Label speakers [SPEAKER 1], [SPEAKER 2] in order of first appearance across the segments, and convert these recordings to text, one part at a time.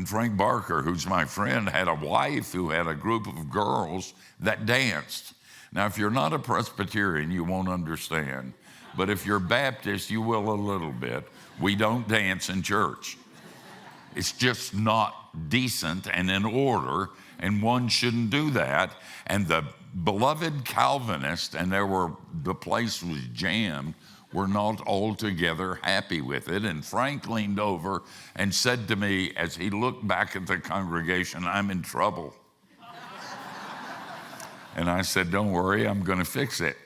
[SPEAKER 1] And Frank Barker, who's my friend, had a wife who had a group of girls that danced. Now, if you're not a Presbyterian, you won't understand. But if you're Baptist, you will a little bit. We don't dance in church. It's just not decent and in order, and one shouldn't do that. And the beloved Calvinists, and the place was jammed, were not altogether happy with it. And Frank leaned over and said to me as he looked back at the congregation, "I'm in trouble." And I said, "Don't worry, I'm going to fix it."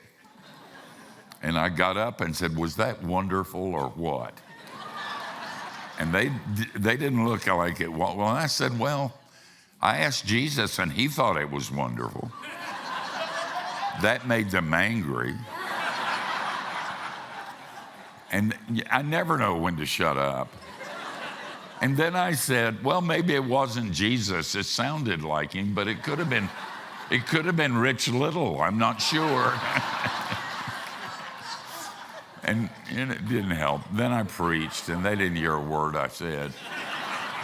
[SPEAKER 1] And I got up and said, "Was that wonderful or what?" And they didn't look like it. Well, I said, "Well, I asked Jesus and he thought it was wonderful." That made them angry. And I never know when to shut up. And then I said, "Well, maybe it wasn't Jesus. It sounded like him, but it could have been Rich Little. I'm not sure." And it didn't help. Then I preached, and they didn't hear a word I said.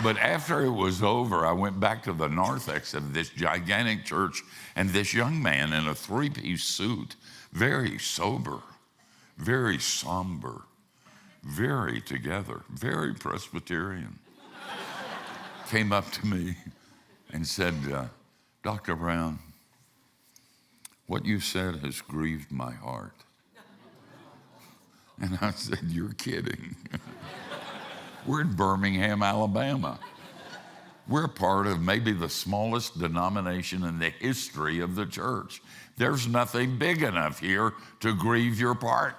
[SPEAKER 1] But after it was over, I went back to the narthex of this gigantic church, and this young man in a three-piece suit, very sober, very somber, very together, very Presbyterian, came up to me and said, "Dr. Brown, what you said has grieved my heart." And I said, "You're kidding." We're in Birmingham, Alabama. We're part of maybe the smallest denomination in the history of the church. There's nothing big enough here to grieve your heart.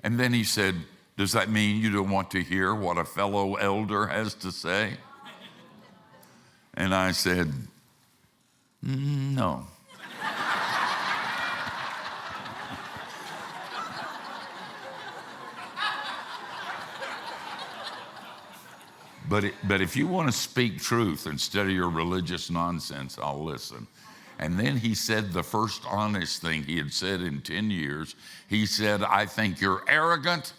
[SPEAKER 1] And then he said, "Does that mean you don't want to hear what a fellow elder has to say?" And I said, "No." But if you want to speak truth instead of your religious nonsense, I'll listen. And then he said the first honest thing he had said in 10 years. He said, "I think you're arrogant,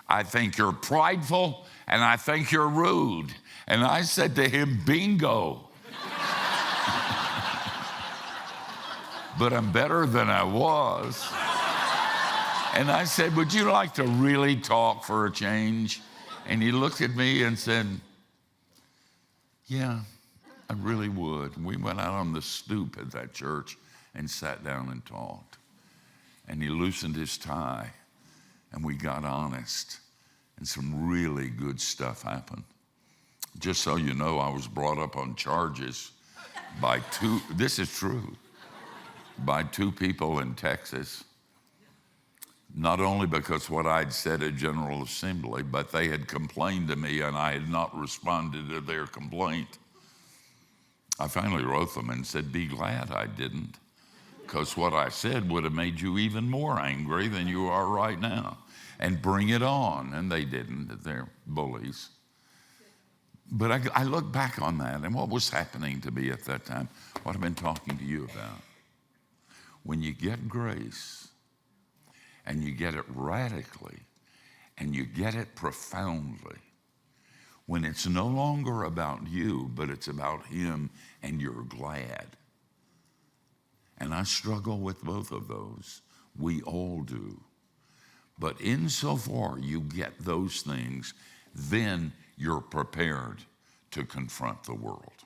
[SPEAKER 1] I think you're prideful, and I think you're rude." And I said to him, "Bingo." But I'm better than I was. And I said, "Would you like to really talk for a change?" And he looked at me and said, "Yeah, I really would." We went out on the stoop at that church and sat down and talked. And he loosened his tie, and we got honest, and some really good stuff happened. Just so you know, I was brought up on charges by this is true, by two people in Texas. Not only because what I'd said at General Assembly, but they had complained to me and I had not responded to their complaint. I finally wrote them and said, "Be glad I didn't, because what I said would have made you even more angry than you are right now. And bring it on." And they didn't. They're bullies. But I look back on that and what was happening to me at that time, what I've been talking to you about. When you get grace, and you get it radically, and you get it profoundly, when it's no longer about you, but it's about him, and you're glad. And I struggle with both of those. We all do. But insofar you get those things, then you're prepared to confront the world.